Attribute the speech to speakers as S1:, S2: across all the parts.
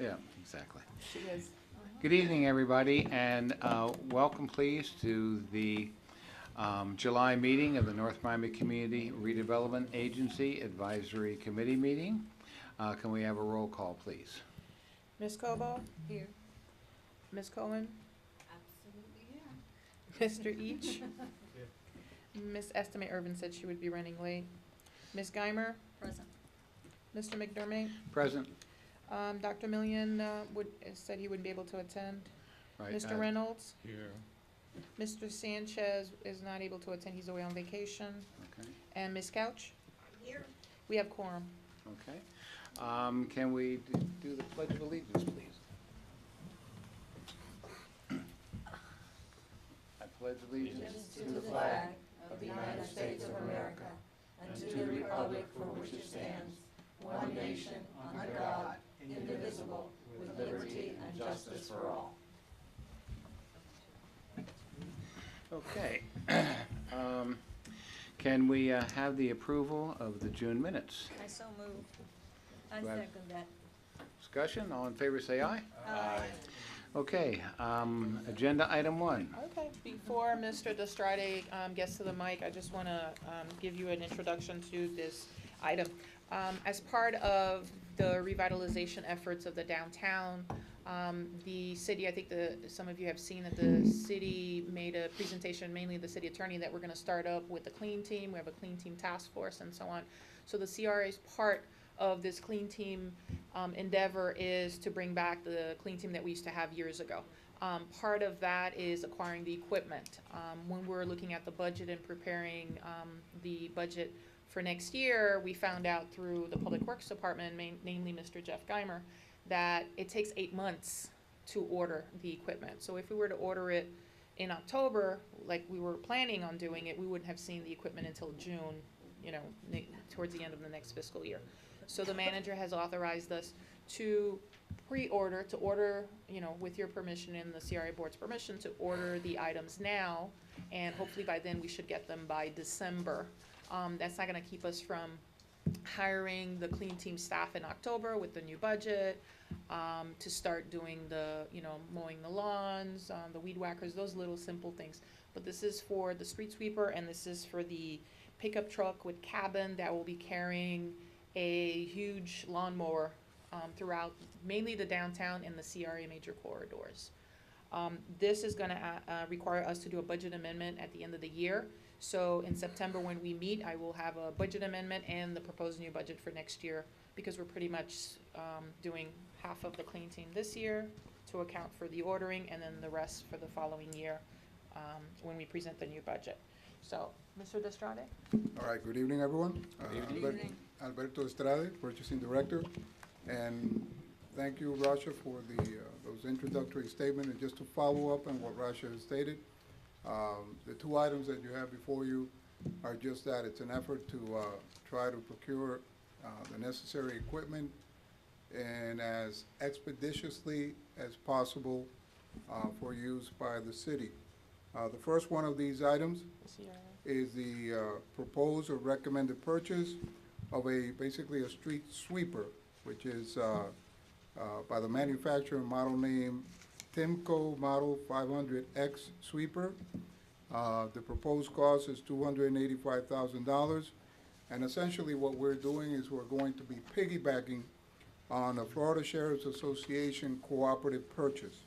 S1: Yeah, exactly.
S2: She is.
S1: Good evening, everybody, and welcome, please, to the July meeting of the North Miami Community Redevelopment Agency Advisory Committee meeting. Can we have a roll call, please?
S2: Ms. Cobo?
S3: Here.
S2: Ms. Cohen?
S3: Absolutely here.
S2: Mr. Each? Ms. Estimate Irvin said she would be running late. Ms. Geimer?
S3: Present.
S2: Mr. McDermott?
S1: Present.
S2: Dr. Million said he wouldn't be able to attend.
S1: Right.
S2: Mr. Reynolds?
S4: Here.
S2: Mr. Sanchez is not able to attend, he's away on vacation.
S1: Okay.
S2: And Ms. Couch?
S3: Here.
S2: We have quorum.
S1: Okay. Can we do the Pledge of Allegiance, please? I pledge allegiance
S3: To the flag of the United States of America and to the republic for which it stands, one nation, under God, indivisible, with liberty and justice for all.
S1: Okay. Can we have the approval of the June minutes?
S3: I so move. I
S1: Do I have-
S3: second that.
S1: Discussion, all in favor say aye.
S3: Aye.
S1: Okay, agenda item 1.
S2: Okay, before Mr. Destrade gets to the mic, I just want to give you an introduction to this item. As part of the revitalization efforts of the downtown, the city, I think some of you have seen that the city made a presentation, mainly the city attorney, that we're going to start up with the clean team. We have a clean team task force and so on. So the CRA's part of this clean team endeavor is to bring back the clean team that we used to have years ago. Part of that is acquiring the equipment. When we're looking at the budget and preparing the budget for next year, we found out through the Public Works Department, namely Mr. Jeff Geimer, that it takes 8 months to order the equipment. So if we were to order it in October, like we were planning on doing it, we wouldn't have seen the equipment until June, towards the end of the next fiscal year. So the manager has authorized us to order, with your permission and the CRA board's permission, to order the items now, and hopefully by then we should get them by December. That's not gonna keep us from hiring the clean team staff in October with the new budget, to start doing the, mowing the lawns, the weed whackers, those little simple things. But this is for the street sweeper, and this is for the pickup truck with cabin that will be carrying a huge lawnmower throughout mainly the downtown and the CRA major corridors. This is gonna require us to do a budget amendment at the end of the year. So in September when we meet, I will have a budget amendment and the proposed new budget for next year, because we're pretty much doing half of the clean team this year to account for the ordering, and then the rest for the following year when we present the new budget. So, Mr. Destrade?
S5: All right, good evening, everyone.
S1: Good
S3: evening.
S5: Alberto Estrade, Purchasing Director. And thank you, Rasha, for those introductory statements. And just to follow up on what Rasha has stated, the 2 items that you have before you are just that. It's an effort to try to procure the necessary equipment and as expeditiously as possible for use by the city. The first one of these items is the proposed or recommended purchase of basically a street sweeper, which is by the manufacturer model name Timco Model 500X sweeper. The proposed cost is $285,000. And essentially what we're doing is we're going to be piggybacking on the Florida Sheriff's Association cooperative purchase.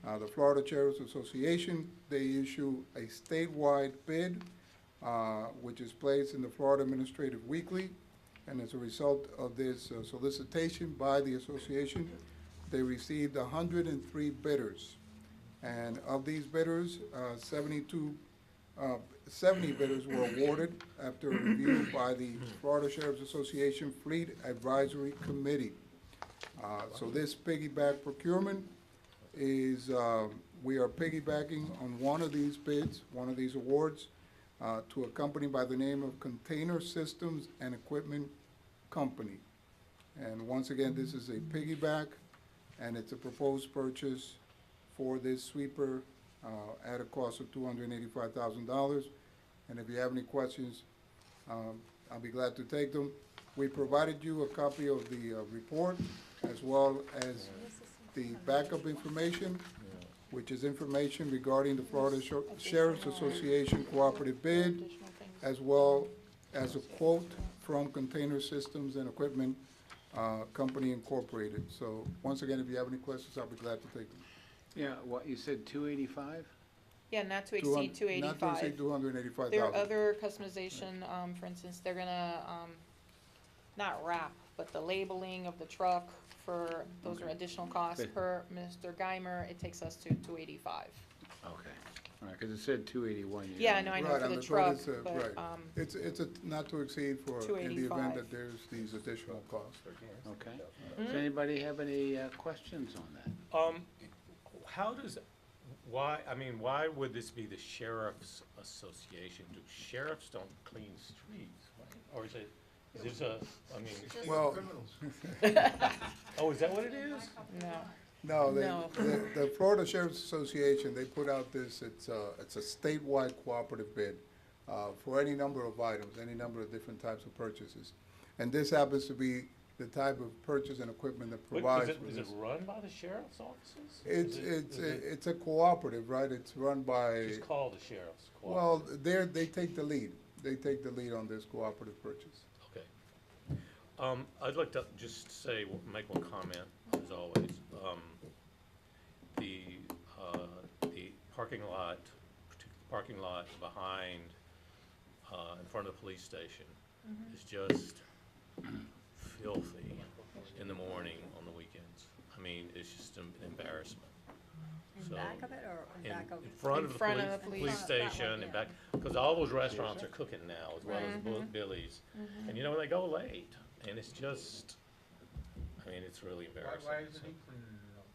S5: The Florida Sheriff's Association, they issue a statewide bid, which is placed in the Florida Administrative Weekly. And as a result of this solicitation by the association, they received 103 bidders. And of these bidders, 70 bidders were awarded after a review by the Florida Sheriff's Association Fleet Advisory Committee. So this piggyback procurement is, we are piggybacking on one of these bids, one of these awards, to a company by the name of Container Systems and Equipment Company. And once again, this is a piggyback, and it's a proposed purchase for this sweeper at a cost of $285,000. And if you have any questions, I'll be glad to take them. We provided you a copy of the report as well as the backup information, which is information regarding the Florida Sheriff's Association cooperative bid,
S2: Additional things.
S5: as well as a quote from Container Systems and Equipment Company Incorporated. So, once again, if you have any questions, I'll be glad to take them.
S1: Yeah, what, you said 285?
S2: Yeah, not to exceed 285.
S5: Not to exceed $285,000.
S2: There are other customization, for instance, they're gonna, not wrap, but the labeling of the truck for, those are additional costs
S1: But-
S2: per Mr. Geimer, it takes us to 285.
S1: Okay, all right, because it said 281.
S2: Yeah, no, I know
S5: Right,
S2: for
S5: on
S2: the
S5: quote
S2: truck,
S5: it said-
S2: but,
S5: right. It's a not to exceed for, in the event
S2: 285.
S5: that there's these additional costs.
S1: Okay.
S2: Hmm?
S1: Does anybody have any questions on that?
S4: How does, why would this be the sheriff's association? Do sheriffs don't clean streets, right? Or is this
S5: Well,
S4: oh, is that what it is?
S2: no.
S5: no,
S2: No.
S5: the Florida Sheriff's Association, they put out this, it's a statewide cooperative bid for any number of items, any number of different types of purchases. And this happens to be the type of purchase and equipment that
S4: Wait,
S5: provides
S4: is
S5: for
S4: it
S5: this.
S4: run by the sheriff's offices?
S5: It's a cooperative, right? It's run by,
S4: It's called the sheriff's
S5: well,
S4: cooperative.
S5: they take the lead. They take the lead on this cooperative purchase.
S4: Okay. I'd like to just say, make one comment, as always. The parking lot, particular parking lot behind, in front of the police station is just filthy in the morning on the weekends. I mean, it's just an embarrassment.
S3: In
S4: So,
S3: back of it or in back of?
S4: in front
S2: In
S4: of the
S2: front of
S4: police,
S2: the police.
S4: police
S3: That one,
S4: station and
S3: yeah.
S4: back, because all those restaurants are cooking now, as well as
S2: Mhm.
S4: Billy's. And you know, they go late, and it's just, I mean, it's really embarrassing.
S6: Why isn't he cleaning it up?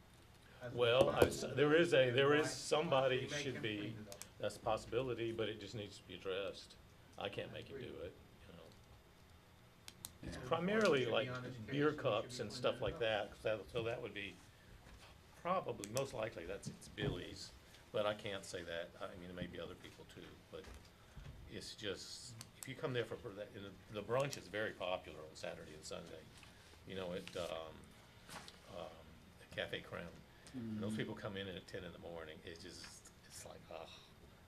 S6: As a
S4: Well,
S6: responsible-
S4: there is
S6: Why-
S4: somebody
S6: why do you make
S4: should
S6: him
S4: be,
S6: clean it up?
S4: that's a possibility, but it just needs to be addressed. I can't make him do it, you know. It's
S1: Yeah.
S4: primarily
S6: Should be
S4: like
S6: on his case,
S4: beer
S6: and he should
S4: cups
S6: be
S4: and
S6: cleaning
S4: stuff
S6: it
S4: like
S6: up.
S4: that, 'cause so that would be probably, most likely, it's Billy's. But I can't say that, I mean, it may be other people too, but it's just, if you come there for that, and the brunch is very popular on Saturday and Sunday. You know, at Cafe Crown. And those people come in at 10 in the morning, it's just, it's like,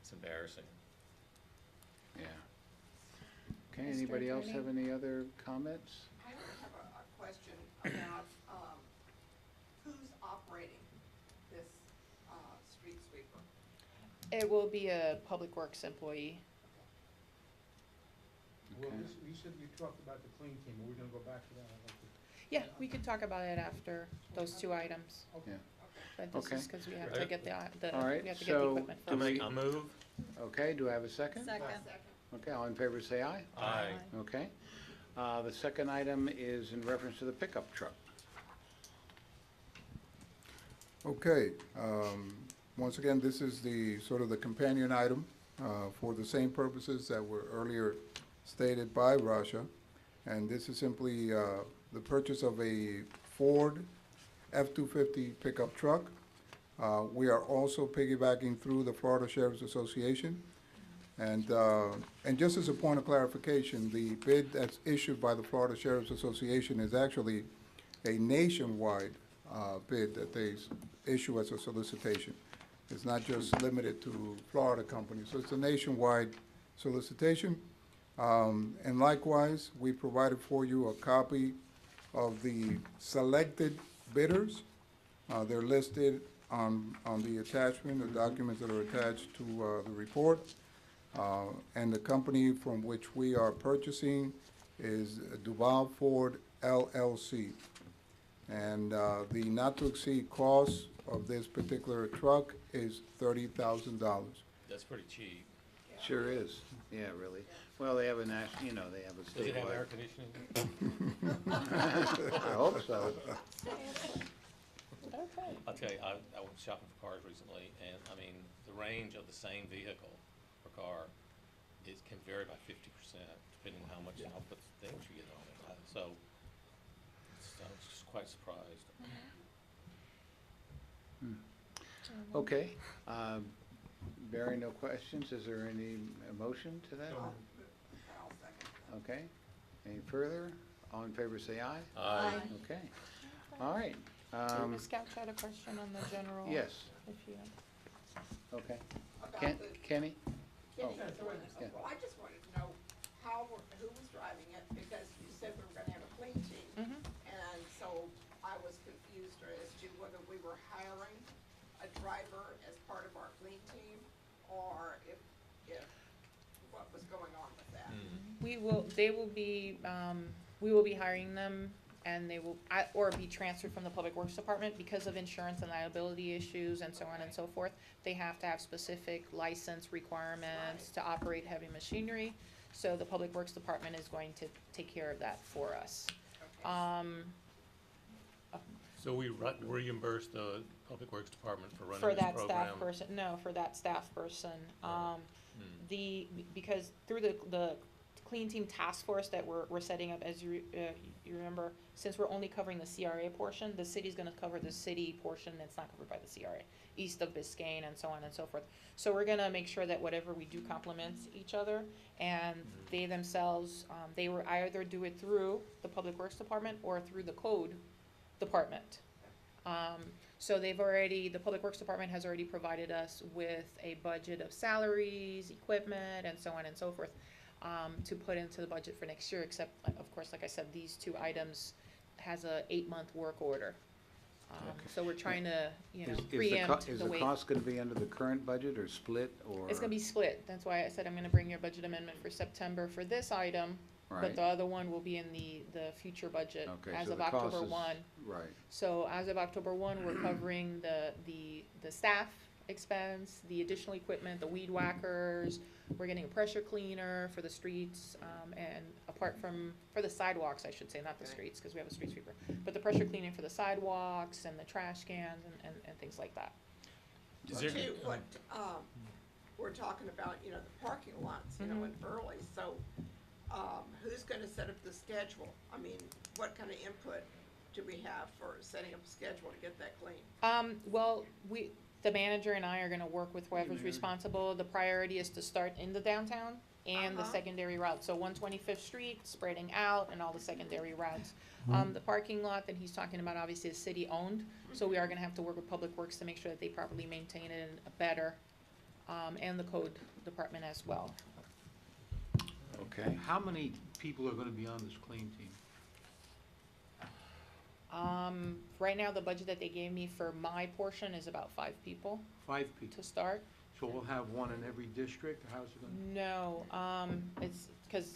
S4: it's embarrassing.
S1: Yeah. Okay, anybody else have any other comments?
S7: I have a question about, who's operating this, street sweeper?
S2: It will be a Public Works employee.
S6: Well,
S1: Okay.
S6: you said you talked about the clean team, are we gonna go back to that? I'd like to-
S2: Yeah, we could talk about it after those two items,
S1: Yeah,
S2: but this
S1: Okay.
S2: is because we have
S4: Right.
S2: to get the,
S1: All right,
S2: we have to get the
S1: so
S2: equipment
S1: do
S2: first.
S4: I move?
S1: okay, do I have a second?
S3: Second.
S1: Okay, all in favor say aye.
S4: Aye.
S1: Okay. The second item is in reference to the pickup truck.
S5: Okay, once again, this is the, sort of the companion item for the same purposes that were earlier stated by Rasha. And this is simply the purchase of a Ford F-250 pickup truck. We are also piggybacking through the Florida Sheriff's Association. And just as a point of clarification, the bid that's issued by the Florida Sheriff's Association is actually a nationwide bid that they issue as a solicitation. It's not just limited to Florida companies, so it's a nationwide solicitation. And likewise, we provided for you a copy of the selected bidders. They're listed on the attachment, the documents that are attached to the report. And the company from which we are purchasing is Duval Ford LLC. And the not-to-exceed cost of this particular truck is $30,000.
S4: That's pretty cheap.
S1: Sure is, yeah, really. Well, they have a national, they have a
S4: Does it have air
S1: statewide.
S4: conditioning?
S1: I hope so.
S2: Okay.
S4: I'll tell you, I went shopping for cars recently, and I mean, the range of the same vehicle or car can vary by 50%, depending on how much output things you get on it. So, I was just quite surprised.
S1: Okay, bearing no questions, is there any motion to that?
S7: I'll second.
S1: Okay, any further? All in favor say aye.
S4: Aye.
S1: Okay, all right.
S2: Ms. Couch had a question on the general.
S1: Yes,
S2: If you,
S1: okay.
S7: About the
S1: Kenny?
S7: Kenny
S1: Oh,
S7: doing this.
S1: yeah.
S7: Well, I just wanted to know who was driving it, because you said we were gonna have a clean team.
S2: Mhm.
S7: And so I was confused as to whether we were hiring a driver as part of our clean team, or if, what was going on with that.
S2: we will be hiring them, and they will, or be transferred from the Public Works Department because of insurance and liability issues and so on and so forth. They have to have specific license requirements to operate heavy machinery, so the Public Works Department is going to take care of that for us.
S7: Okay.
S4: So we reimburse the Public Works Department for running
S2: For
S4: this
S2: that
S4: program?
S2: staff person, no, for that staff person.
S4: Right.
S2: Because through the Clean Team Task Force that we're setting up, as you remember, since we're only covering the CRA portion, the city's gonna cover the city portion that's not covered by the CRA, east of Biscayne and so on and so forth. So we're gonna make sure that whatever we do complements each other, and they themselves, they will either do it through the Public Works Department or through the Code Department. So the Public Works Department has already provided us with a budget of salaries, equipment, and so on and so forth, to put into the budget for next year, except, of course, like I said, these two items has a 8-month work order. So we're trying to, preempt
S1: Is
S2: the
S1: the
S2: way.
S1: cost gonna be under the current budget or split, or?
S2: It's gonna be split, that's why I said I'm gonna bring your budget amendment for September for this item, but
S1: Right.
S2: the other one will be in the future budget
S1: Okay,
S2: as
S1: so
S2: of
S1: the cost
S2: October
S1: is-
S2: 1.
S1: Right,
S2: So as of October 1, we're covering the staff expense, the additional equipment, the weed whackers, we're getting a pressure cleaner for the streets, and for the sidewalks, I should say, not the
S7: Okay.
S2: streets, because we have a street sweeper, but the pressure cleaning for the sidewalks and the trash cans and things like that.
S4: Is there-
S7: Too, what, we're talking about, the parking lots, and early, so, who's gonna set up the schedule? I mean, what kind of input do we have for setting up a schedule to get that clean?
S2: Well, the manager and I are gonna work with whoever's responsible. The priority is to start in the downtown and the
S7: Uh-huh.
S2: secondary routes. So 125th Street, spreading out, and all the secondary routes. The parking lot that he's talking about obviously is city-owned, so we are gonna have to work with Public Works to make sure that they properly maintain it better, and the code department as well.
S1: okay.
S6: How many people are gonna be on this clean team?
S2: Right now, the budget that they gave me for my portion is about 5 people
S6: 5 people.
S2: to start.
S6: So we'll have one in every district, or how's it gonna?
S2: No, it's, because,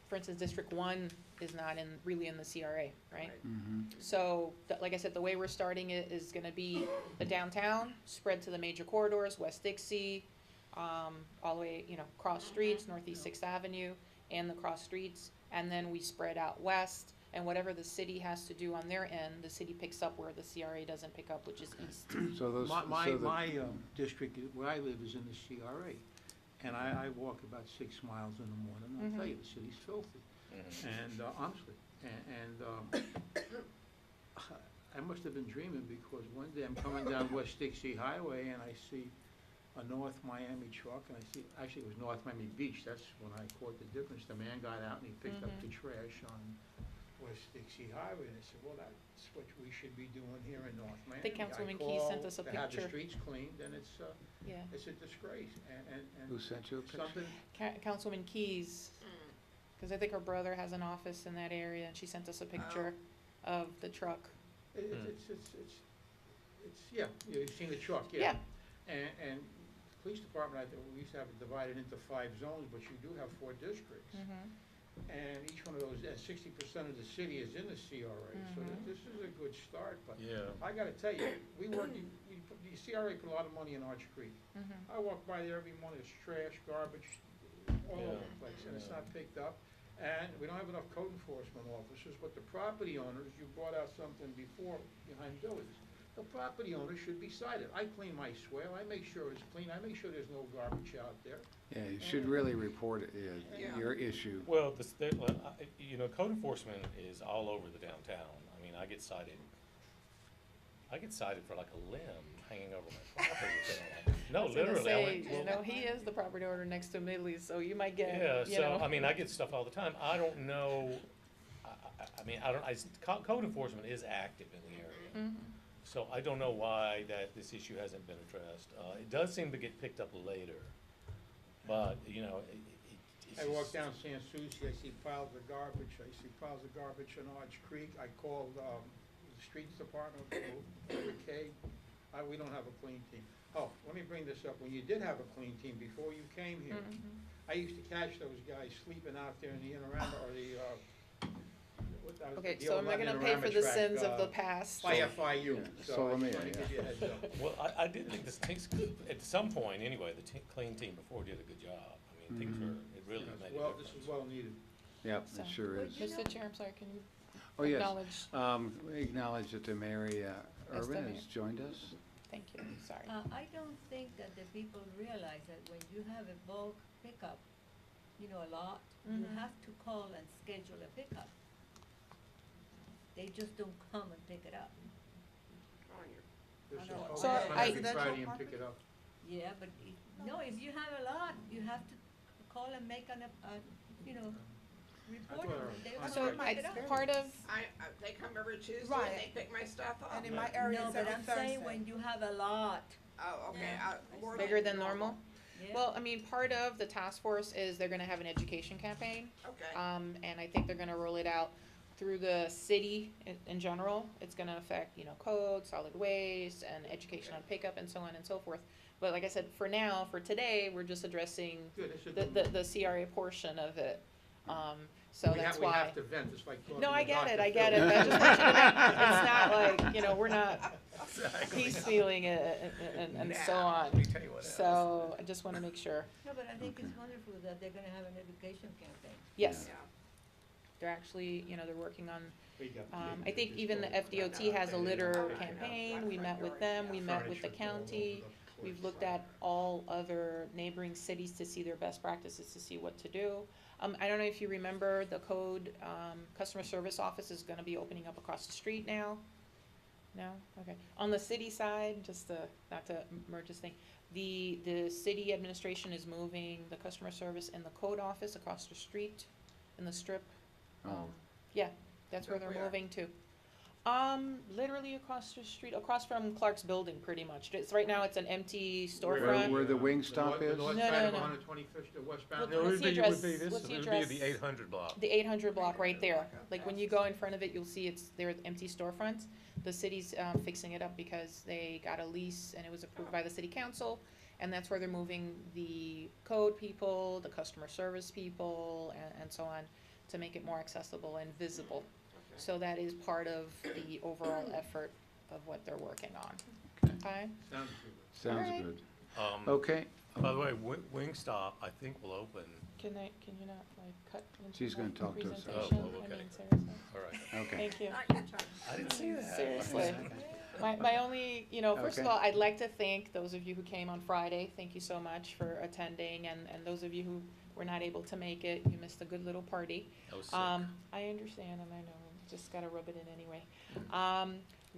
S2: for instance, District 1 is not really in the CRA, right? So, like I said, the way we're starting it is gonna be the downtown, spread to the major corridors, West Dixie, all the way, cross streets, Northeast Sixth Avenue, and the cross streets, and then we spread out west, and whatever the city has to do on their end, the city picks up where the CRA doesn't pick up, which is east.
S1: So those,
S6: My district, where I live, is in the CRA, and I walk about 6 miles in the morning, and I'll tell you, the city's filthy, and, honestly, and, I must have been dreaming, because one day I'm coming down West Dixie Highway, and I see a North Miami truck, and actually it was North Miami Beach, that's when I caught the difference. The man got out and he picked up the trash on West Dixie Highway, and I said, well, that's what we should be doing here in North Miami.
S2: Councilwoman Key sent us a
S6: To have the
S2: picture.
S6: streets cleaned, and it's
S2: Yeah.
S6: a disgrace, and
S1: who sent you a picture?
S6: something,
S2: Councilwoman Keys, because I think her brother has an office in that area, and she sent us a picture of the truck.
S6: yeah, you've seen the truck,
S2: Yeah.
S6: And the police department, we used to have it divided into 5 zones, but you do have 4 districts. And each one of those, and 60% of the city is in the CRA, so this is a good start, but
S4: Yeah.
S6: I gotta tell you, the CRA put a lot of money in Arch Creek. I walk by there every morning, there's trash, garbage, all over the place, and it's not picked up. And we don't have enough code enforcement officers, but the property owners, you brought out something before behind Billy's. The property owners should be cited. I clean my swale, I make sure it's clean, I make sure there's no garbage out there.
S1: Yeah, you should really report it,
S7: Yeah.
S1: your issue.
S4: Well, code enforcement is all over the downtown. I mean, I get cited for like a limb hanging over my property. No,
S2: I was gonna
S4: literally.
S2: say, he is the property owner next to Midley, so you might get,
S4: Yeah, so, I mean, I get stuff all the time. I don't know, code enforcement is active in the area. So I don't know why this issue hasn't been addressed. It does seem to get picked up later, but, you know, it's
S6: I walk
S4: just-
S6: down San Souci, I see piles of garbage, I see piles of garbage in Arch Creek. I called, the streets department, Rick Kay. We don't have a clean team. Oh, let me bring this up. When you did have a clean team, before you came here, I used to catch those guys sleeping out there in the Inorama, or
S2: Okay,
S6: the
S2: so
S6: old
S2: am I gonna pay
S6: Inorama
S2: for the
S6: track,
S2: sins of the past?
S6: By FIU,
S1: Yeah,
S6: so I
S1: Solomia,
S6: just wanna
S1: yeah.
S6: give you a heads up.
S4: Well, I did think this takes, at some point, anyway, the clean team before did a good job. I mean, things are, it really made a
S6: Well,
S4: difference.
S6: this is well needed.
S1: Yep,
S2: So-
S1: it sure is.
S2: Mr. Chair, I'm sorry, can you
S1: Oh, yes.
S2: acknowledge?
S1: We acknowledge that the Mary Urban
S2: Mayor.
S1: has joined us.
S2: Thank you, sorry.
S3: I don't think that the people realize that when you have a bulk pickup, you know, a lot, you
S2: Mhm.
S3: have to call and schedule a pickup. They just don't come and pick it up.
S7: Oh, you're-
S6: This
S3: I
S6: is
S3: know.
S6: how
S2: So
S6: we come
S2: I-
S6: every Friday and pick it up.
S3: Yeah, but no, if you have a lot, you have to call and make you know, report
S6: thought
S3: it. They
S6: our-
S3: come
S2: So
S3: and pick it up.
S2: part of,
S7: they come every Tuesday and
S8: Right.
S7: they pick my stuff up.
S8: And in my area,
S3: No,
S8: it's
S3: but
S8: every
S3: I'm saying
S8: Thursday.
S3: when you have a lot,
S7: Oh, okay,
S3: Yeah.
S7: more
S2: bigger than normal?
S3: yeah.
S2: Well, I mean, part of the task force is they're gonna have an education campaign.
S7: Okay,
S2: And I think they're gonna roll it out through the city in general. It's gonna affect, you know, code, solid waste, and education on pickup, and so on and so forth. But like I said, for now, for today, we're just addressing
S6: Good, it's a
S2: the,
S6: good.
S2: the CRA portion of it. So that's
S6: We
S2: why.
S6: have to vent, it's like talking
S2: No, I
S6: to
S2: get it,
S6: Dr.
S2: I get
S6: Phil.
S2: it, but I just want you to know, it's not like, you know, we're not piecemealing it and so on.
S4: Let me tell you what else.
S2: So I just wanna make sure,
S3: No, but I think it's wonderful that they're gonna have an education campaign.
S2: yes,
S7: yeah.
S2: they're actually, you know, they're working on,
S6: We got-
S2: I think even the FDOT has a litter campaign, we met with them, we met with the county. We've looked at all other neighboring cities to see their best practices, to see what to do. I don't know if you remember, the code, customer service office is gonna be opening up across the street now. No? Okay. On the city side, just to, not to merge this thing, the city administration is moving the customer service and the code office across the street in the strip.
S1: Oh.
S2: Yeah, that's where they're
S7: Where?
S2: moving to. Literally across the street, across from Clark's building, pretty much. It's, right now, it's an empty storefront.
S1: Where the wing stop
S6: The
S1: is?
S6: north
S2: No,
S6: side
S2: no,
S6: of
S2: no.
S6: 125th, the westbound.
S2: Well, what's the address? What's the
S4: It would be
S2: address?
S4: the 800 block.
S2: The 800 block right there. Like when you go in front of it, you'll see it's, there are empty storefronts. The city's fixing it up because they got a lease and it was approved by the city council. And that's where they're moving the code people, the customer service people, and so on, to make it more accessible and visible. So that is part of the overall effort of what they're working on. Okay?
S6: Sounds good.
S1: Sounds
S2: Alright.
S1: good.
S2: Oh.
S1: Okay.
S4: By the way, Wingstop, I think will open,
S2: Can you not like cut into
S1: She's gonna
S2: my
S1: talk to us.
S2: presentation?
S4: Oh,
S2: I
S4: okay.
S2: mean, seriously.
S4: all right.
S1: Okay.
S2: Thank you.
S4: I didn't see that.
S2: Seriously. My only, you know, first of
S1: Okay.
S2: all, I'd like to thank those of you who came on Friday. Thank you so much for attending, and those of you who were not able to make it, you missed a good little party.
S4: I was sick.
S2: I understand, and I know, just gotta rub it in anyway.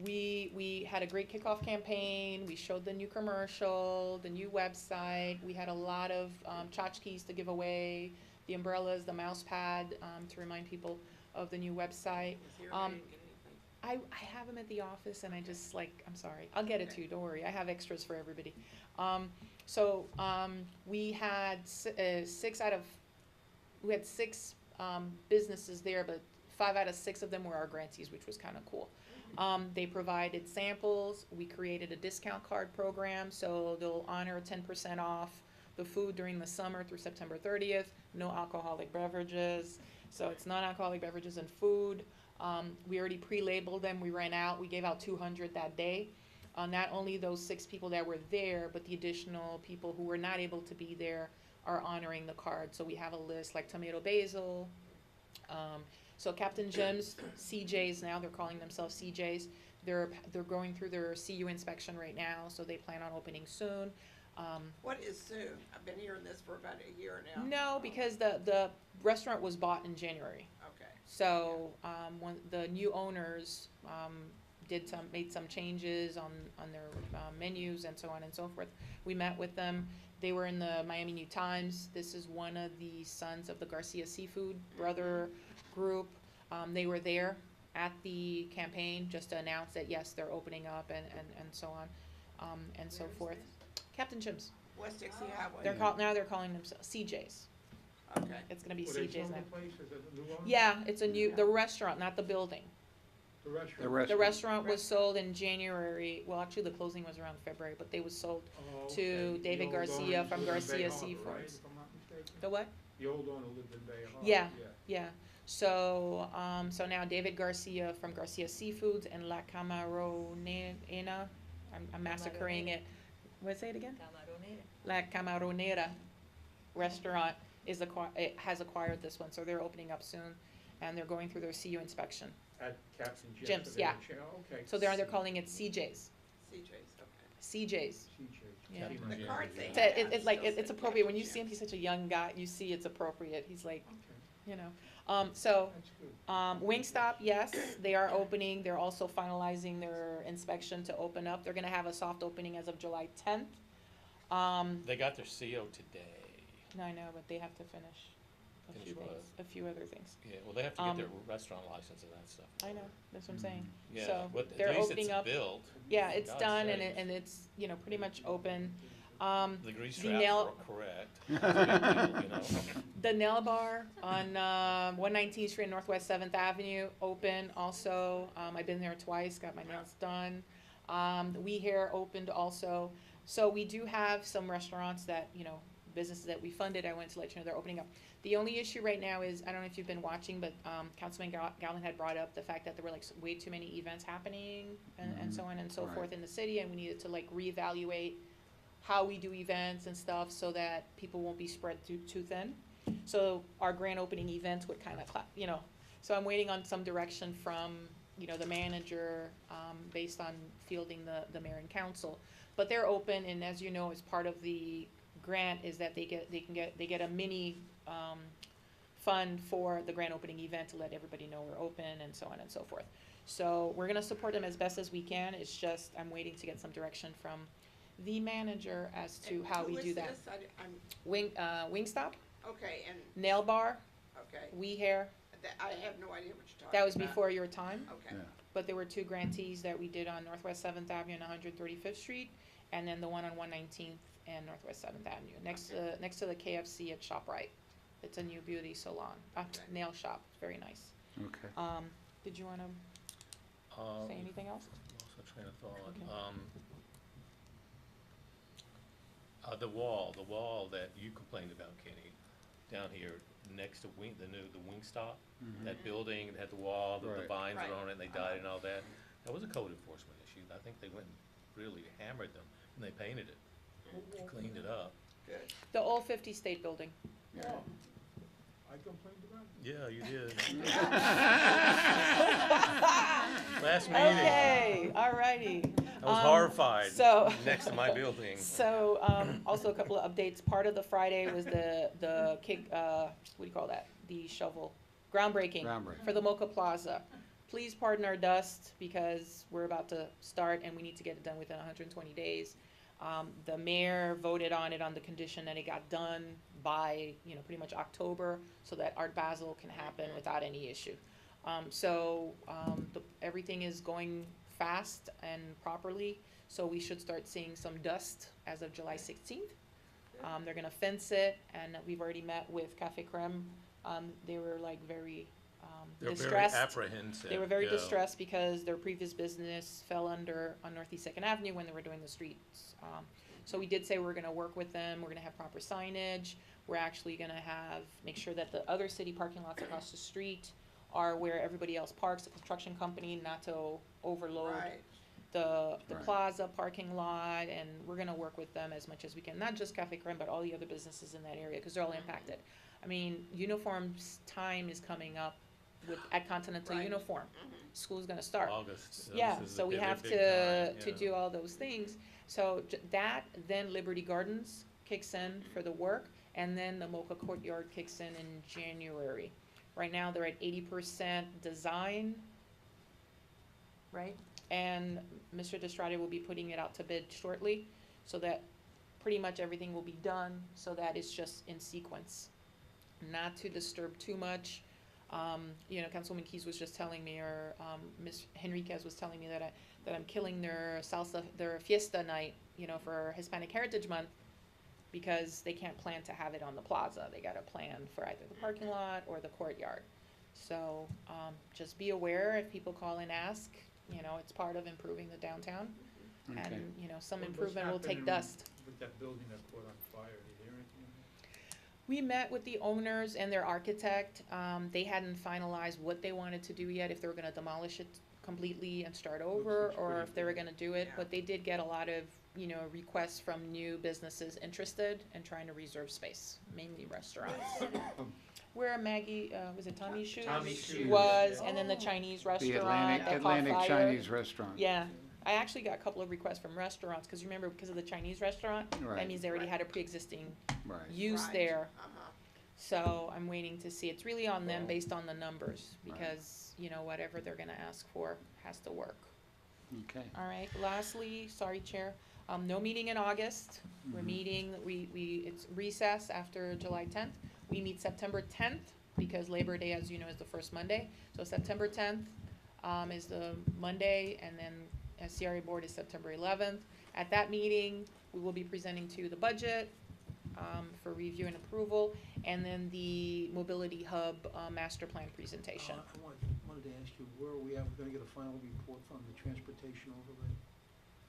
S2: We had a great kickoff campaign, we showed the new commercial, the new website, we had a lot of, tchotchkes to give away, the umbrellas, the mouse pad, to remind people of the new website.
S7: Is here,
S2: Um,
S7: I didn't get anything.
S2: I have them at the office and I just like, I'm sorry, I'll get it to you, don't worry, I have extras for everybody. We had six businesses there, but 5 out of 6 of them were our grantees, which was kinda cool. They provided samples, we created a discount card program, so they'll honor 10% off the food during the summer through September 30th, no alcoholic beverages, so it's non-alcoholic beverages and food. We already pre-labeled them, we ran out, we gave out 200 that day. Not only those 6 people that were there, but the additional people who were not able to be there are honoring the card. So we have a list like tomato basil. So Captain Jim's, CJ's now, they're calling themselves CJ's. They're going through their CU inspection right now, so they plan on opening soon.
S7: What is soon? I've been hearing this for about a year now.
S2: No, because the restaurant was bought in January.
S7: Okay.
S2: So, when the new owners, made some changes on their, menus and so on and so forth. We met with them, they were in the Miami New Times, this is one of the sons of the Garcia Seafood brother group. They were there at the campaign, just to announce that, yes, they're opening up and so on, and so
S7: Where is
S2: forth.
S7: this?
S2: Captain Jim's,
S7: West Dixie Highway.
S2: now they're calling themselves CJ's.
S7: Okay.
S2: It's gonna be
S6: Will they
S2: CJ's
S6: sell
S2: now.
S6: the place? Is it a new owner?
S2: Yeah, it's a new, the restaurant, not the building.
S6: The restaurant?
S1: The restaurant.
S2: The restaurant was sold in January, well, actually, the closing was around February, but they was sold
S6: Oh,
S2: to
S6: okay.
S2: David
S6: The old
S2: Garcia
S6: owner
S2: from
S6: lived in Bay
S2: Garcia
S6: Harbor,
S2: Seafoods.
S6: right, if I'm not mistaken?
S2: The what?
S6: The old owner lived in Bay Harbor.
S2: Yeah. Yeah, so, so now David Garcia from Garcia Seafoods and La Camaronera, I'm massacring it. What, say it again? La Camaronera restaurant has acquired this one, so they're opening up soon, and they're going through their CU inspection.
S6: At Captain Jim's.
S2: Jim's,
S6: so they
S2: yeah.
S6: would okay.
S2: So they're calling it CJ's,
S7: CJ's, okay.
S2: CJ's. Yeah.
S7: The card thing.
S2: So it's like, it's appropriate, when you see him, he's such a young guy, you see it's appropriate, he's like,
S6: Okay,
S2: you know. So,
S6: that's good.
S2: Wingstop, yes, they are opening, they're also finalizing their inspection to open up, they're gonna have a soft opening as of July 10th.
S4: They got their CO today.
S2: No, I know, but they have to finish a
S4: Finish
S2: few
S4: what?
S2: things, a few other things.
S4: Yeah, well, they have to get their restaurant license and that stuff.
S2: I know, that's what I'm saying.
S4: Yeah,
S2: So,
S4: but
S2: they're
S4: at least
S2: opening
S4: it's
S2: up.
S4: built.
S2: Yeah, it's
S4: God's
S2: done and
S4: sakes.
S2: it's, you know, pretty much open.
S4: The grease
S2: the
S4: traps
S2: nail-
S4: are correct. It's a big deal, you know.
S2: The Nail Bar on 119th Street and Northwest 7th Avenue, open also. I've been there twice, got my nails done. We Hair opened also. So we do have some restaurants that, you know, businesses that we funded, I wanted to let you know they're opening up. The only issue right now is, I don't know if you've been watching, but Councilman Galvin had brought up the fact that there were like way too many events happening and so on and so
S1: Right.
S2: forth in the city, and we needed to like reevaluate how we do events and stuff so that people won't be spread too thin. So our grand opening events would kind of, you know, so I'm waiting on some direction from, you know, the manager, based on fielding the mayor and council. But they're open, and as you know, as part of the grant is that they get a mini, fund for the grand opening event to let everybody know we're open and so on and so forth. So we're gonna support them as best as we can, it's just, I'm waiting to get some direction from the manager as to
S7: And
S2: how
S7: who
S2: we
S7: is
S2: do that.
S7: this? I'm,
S2: Wingstop,
S7: okay, and,
S2: Nail Bar,
S7: okay,
S2: We Hair,
S7: I have no idea what you're talking about.
S2: that was before your time,
S7: Okay,
S1: Yeah.
S2: but there were two grantees that we did on Northwest 7th Avenue and 135th Street, and then the one on 119th and Northwest 7th Avenue, next to the KFC at ShopRite. It's a new beauty salon,
S7: Okay.
S2: nail shop, it's very nice.
S1: Okay.
S2: Did you wanna say anything else?
S4: Lost my train of thought.
S2: Okay.
S4: The wall that you complained about, Kenny, down here next to the Wingstop, that building that had the wall, the
S1: Right.
S4: vines
S7: Right.
S4: were on it, and they died and all that. That was a code enforcement issue. I think they went and really hammered them, and they painted it, cleaned it up.
S7: good.
S2: The old 50 State Building.
S6: Oh, I complained about it.
S4: Yeah, you did. Last meeting,
S2: Okay, alrighty.
S4: I was horrified,
S2: so-
S4: next to my building.
S2: So, also a couple of updates. Part of the Friday was the kick, what do you call that? The shovel, groundbreaking
S1: Groundbreaking.
S2: for the Mocha Plaza. Please pardon our dust because we're about to start and we need to get it done within 120 days. The mayor voted on it on the condition that it got done by, you know, pretty much October so that Art Basel can happen without any issue. Everything is going fast and properly, so we should start seeing some dust as of July 16th. They're gonna fence it, and we've already met with Cafe Creme. They were like very
S4: They're very
S2: distressed.
S4: apprehensive.
S2: They were very
S4: yeah.
S2: distressed because their previous business fell under on Northeast Second Avenue when they were doing the streets. So we did say we're gonna work with them, we're gonna have proper signage, we're actually gonna make sure that the other city parking lots across the street are where everybody else parks, the construction company, not to overload
S7: Right,
S2: the
S1: Right.
S2: plaza parking lot, and we're gonna work with them as much as we can, not just Cafe Creme, but all the other businesses in that area, cause they're all impacted. I mean, uniforms time is coming up at Continental
S7: Right.
S2: Uniform,
S7: mhm.
S2: school's gonna start.
S4: August.
S2: Yeah,
S4: this is
S2: so we
S4: their
S2: have
S4: big
S2: to
S4: time, yeah.
S2: do all those things. So that, then Liberty Gardens kicks in for the work, and then the Mocha Courtyard kicks in January. Right now, they're at 80% design, right? And Mr. Destrade will be putting it out to bid shortly, so that pretty much everything will be done, so that it's just in sequence. Not to disturb too much. You know, Councilwoman Keys was just telling me, or, Ms. Henriquez was telling me that I'm killing their salsa, their fiesta night, you know, for Hispanic Heritage Month, because they can't plan to have it on the plaza. They gotta plan for either the parking lot or the courtyard. So, just be aware if people call and ask, you know, it's part of improving the downtown.
S1: Okay.
S2: And, you know, some
S6: What's
S2: improvement will take
S6: happening
S2: dust.
S6: With that building that caught on fire, is there anything on that?
S2: We met with the owners and their architect. They hadn't finalized what they wanted to do yet, if they were gonna demolish it completely and start over,
S6: looks
S2: or
S6: pretty
S2: if they were
S6: bad.
S2: gonna do it.
S7: Yeah.
S2: But they did get a lot of, you know, requests from new businesses interested and trying to reserve space, mainly restaurants. Where Maggie, was it Tommy's Shoes?
S6: Tommy's Shoes,
S2: Was,
S6: yeah.
S2: and then the
S3: Oh.
S2: Chinese
S1: The
S2: restaurant that caught
S1: Atlantic
S2: fire.
S1: Chinese restaurant.
S2: Yeah, I actually got a couple of requests from restaurants, cause you remember, because of the Chinese restaurant,
S1: Right.
S2: that means they already
S7: Right.
S2: had a pre-existing
S1: Right.
S2: use
S7: Right.
S2: there.
S7: Uh-huh.
S2: So I'm waiting to see, it's really on them
S1: Well,
S2: based on the numbers,
S1: right.
S2: because, you know, whatever they're gonna ask for has to work.
S1: Okay.
S2: Alright, lastly, sorry, Chair, no meeting in August, we're
S1: Mhm.
S2: meeting, it's recess after July 10th. We meet September 10th, because Labor Day, as you know, is the first Monday, so September 10th, is the Monday, and then CRA Board is September 11th. At that meeting, we will be presenting to you the budget, for review and approval, and then the Mobility Hub, master plan presentation.
S6: I wanted to ask you, where are we at? We're gonna get a final report from the transportation overlay?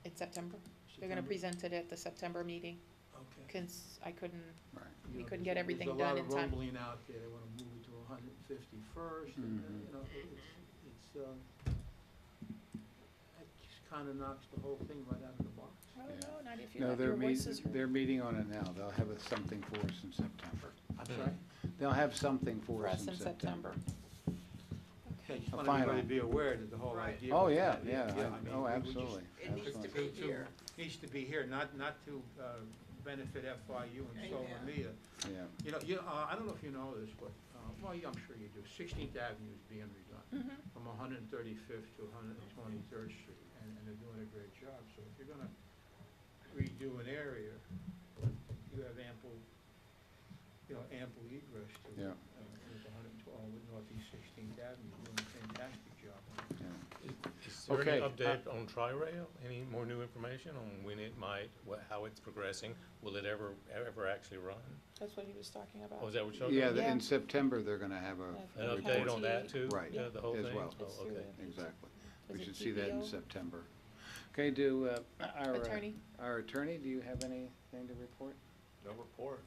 S2: It's September, they're gonna
S6: September?
S2: present it at the September meeting,
S6: Okay.
S2: cause I couldn't,
S1: Right.
S2: we
S6: You know,
S2: couldn't
S6: there's
S2: get everything done in
S6: There's a lot
S2: time.
S6: of rumbling out there, they wanna move it to 150 first, and,
S1: Mhm.
S6: you know, it just kinda knocks the whole thing right out of the box.
S2: Oh,
S1: Yeah.
S2: no, not if you
S1: No,
S2: have your voices heard.
S1: they're meeting on it now. They'll have something for us in September.
S6: I'm sorry?
S1: They'll have something
S2: For
S1: for
S2: us
S1: us
S2: in September.
S6: Okay,
S2: Okay,
S6: just
S1: A
S6: want everybody
S1: final.
S6: to be aware that the whole
S7: Right.
S6: idea.
S1: Oh,
S6: was
S1: yeah,
S6: that,
S1: yeah.
S6: I mean,
S1: Oh,
S6: we just-
S1: absolutely.
S7: It needs to
S1: Absolutely.
S7: be here.
S6: Needs to be here, not to benefit FIU and
S7: Amen.
S6: Solomia.
S1: Yeah.
S6: I don't know if you know this, but, well, yeah, I'm sure you do. 16th Avenue is being redone
S2: mhm,
S6: from 135th to 123rd Street, and they're doing a great job. So if you're gonna redo an area, you have ample egress to it.
S1: Yeah.
S6: With 112, with Northeast 16th Avenue, doing a fantastic job.
S1: Yeah.
S4: Is there
S1: Okay,
S4: any update on Tri-Rail? Any more new information on when it might, how it's progressing? Will it ever actually run?
S2: that's what he was talking about.
S4: Oh, is that what you're
S1: Yeah,
S4: talking
S2: Yeah.
S1: in September, they're gonna have
S4: An
S1: a
S4: update
S1: report.
S4: on that too?
S1: Right,
S4: Yeah, the whole
S1: as
S4: thing?
S1: well.
S4: Oh,
S2: It's through
S4: okay.
S2: the-
S1: Exactly.
S2: Was
S1: We
S2: it
S1: should see that in
S2: TPO?
S1: September. Okay,
S2: Attorney?
S1: Our attorney, do you have anything to report?
S8: No report.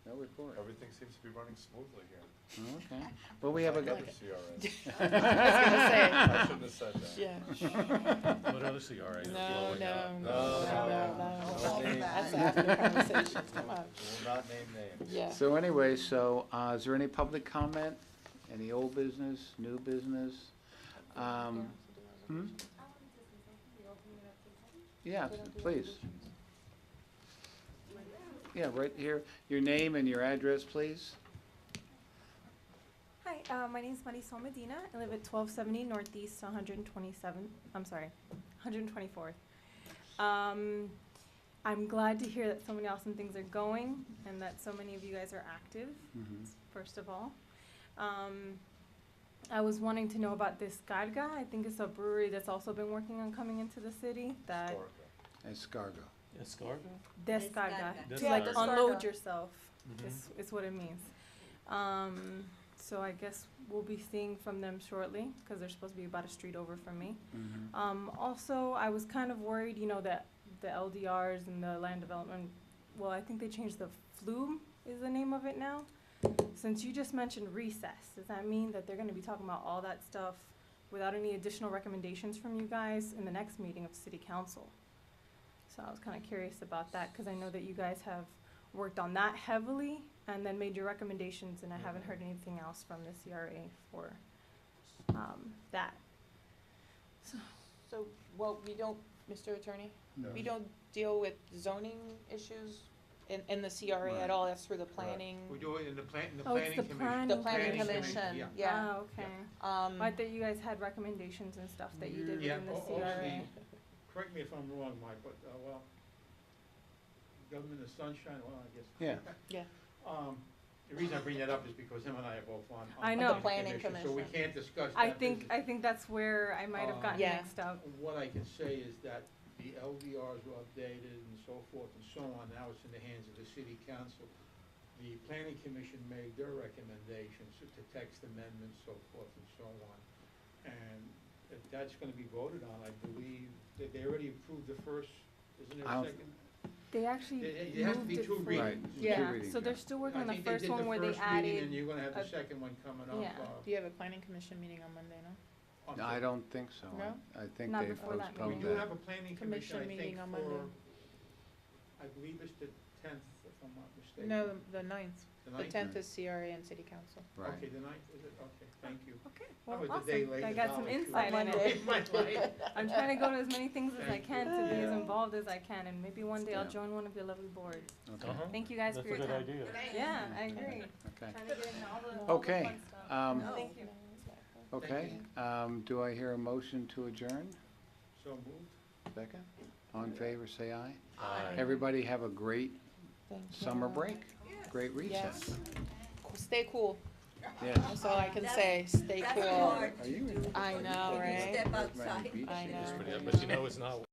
S1: No report.
S8: Everything seems to be running smoothly here.
S1: Okay. Well, we have a,
S8: Like
S1: go-
S8: other CRA.
S2: I was gonna say,
S8: I shouldn't have said that.
S2: yeah.
S4: What other CRA is
S2: No,
S4: blowing
S2: no,
S4: up?
S8: No, no.
S2: That's after conversations, come on,
S8: We will not name names.
S2: yeah.
S1: so anyway, is there any public comment? Any old business, new business? Hmm? Yeah, please. Yeah, right here. Your name and your address, please.
S9: Hi, my name is Marisol Medina. I live at 1270 Northeast 124th. I'm glad to hear that so many awesome things are going and that so many of you guys are active,
S1: Mhm.
S9: first of all. I was wanting to know about this Garga. I think it's a brewery that's also been working on coming into the city. That
S1: Escargo.
S4: Escargot?
S9: Descarga,
S4: Descarga.
S9: to like
S4: Yeah,
S9: unload
S3: descarga.
S9: yourself,
S4: Mhm.
S9: is what it means. So I guess we'll be seeing from them shortly, because they're supposed to be about a street over from me.
S1: Mhm.
S9: Also, I was kind of worried, that the LDRs and the land development, well, I think they changed the Flume is the name of it now. Since you just mentioned recess, does that mean that they're gonna be talking about all that stuff without any additional recommendations from you guys in the next meeting of city council? So I was kinda curious about that, cause I know that you guys have worked on that heavily and then made your recommendations, and I haven't heard anything else from the CRA for, that.
S2: So, well, we don't, Mr. Attorney,
S1: No.
S2: we don't deal with zoning issues in the CRA
S1: Right.
S2: at all, that's through the planning.
S6: We do it in the planning
S9: Oh, it's the
S6: commission.
S9: planning
S2: The planning
S9: commission.
S2: commission,
S6: Yeah.
S2: yeah.
S9: Ah, okay. I
S2: Um,
S9: thought you guys had recommendations and stuff that you did
S6: Yeah,
S9: within the
S6: also,
S9: CRA.
S6: correct me if I'm wrong, Mike, but, well, government of sunshine, well, I guess.
S1: Yeah.
S2: Yeah.
S6: The reason I bring that up is because him and I are both on.
S9: I
S6: on
S9: know.
S6: the
S2: Planning
S6: So we
S2: commission.
S6: can't discuss that
S9: I think
S6: business.
S9: that's where I might have gotten
S2: Yeah.
S9: mixed up.
S6: What I can say is that the LDRs were updated and so forth and so on. Now it's in the hands of the city council. The planning commission made their recommendations to text amendments, so forth and so on. And if that's gonna be voted on, I believe, that they already approved the first, isn't there
S1: I
S6: a
S1: don't-
S6: second?
S9: They actually
S6: It has to
S9: moved
S6: be
S9: it
S6: two
S9: for-
S1: Right.
S6: readings.
S1: Two
S9: Yeah,
S1: readings,
S9: so they're
S1: yeah.
S9: still working
S6: I
S9: on the
S6: think they
S9: first
S6: did
S9: one
S6: the
S9: where they
S6: first reading, and
S9: added.
S6: you're gonna have the
S9: a-
S6: second one coming up.
S9: Yeah.
S2: Do you have a planning commission meeting on Monday, no?
S6: I'm
S1: I
S6: sorry.
S1: don't think so.
S2: No?
S1: I think
S9: Not
S1: they
S9: before that
S6: We
S1: postponed
S6: do
S1: that.
S6: have a planning commission,
S2: Commission
S6: I think,
S2: meeting on
S6: for,
S2: Monday.
S6: I believe it's the 10th, if I'm not mistaken.
S2: No, the 9th.
S6: The
S2: The
S6: 9th?
S2: 10th is CRA and city council.
S1: Right.
S6: Okay, the 9th, is it? Okay, thank you.
S9: Okay,
S6: I
S9: well,
S6: was a day
S9: awesome.
S6: late
S9: I
S6: as
S9: got some
S6: always, too.
S9: insight in
S2: Monday.
S9: it.
S6: My life.
S9: I'm trying to go to as many things as I
S6: Thank
S9: can to be as
S6: Yeah.
S9: involved as I can, and maybe one day I'll
S1: Yeah.
S9: join one of your lovely boards.
S1: Okay,
S4: Uh-huh.
S9: Thank you guys for your time.
S4: idea.
S9: Yeah, I agree.
S1: okay.
S9: Trying to get into all the
S1: Okay,
S9: fun stuff.
S1: um,
S9: Thank you.
S1: Okay, do I hear a motion to adjourn?
S6: So moved.
S1: Second? All in favor, say aye.
S4: Aye.
S1: Everybody have a great
S2: Thank
S1: summer
S2: you.
S1: break, great recess.
S2: Yes. Stay cool.
S1: Yes.
S2: That's all I can say. Stay
S3: That's
S2: cool.
S3: hard
S1: Are
S3: to
S1: you
S3: do
S1: in-
S2: I know,
S3: when you
S2: right?
S3: step
S1: Where's my
S3: outside.
S1: beach
S2: I
S1: day?
S2: know.
S4: But you know, it's not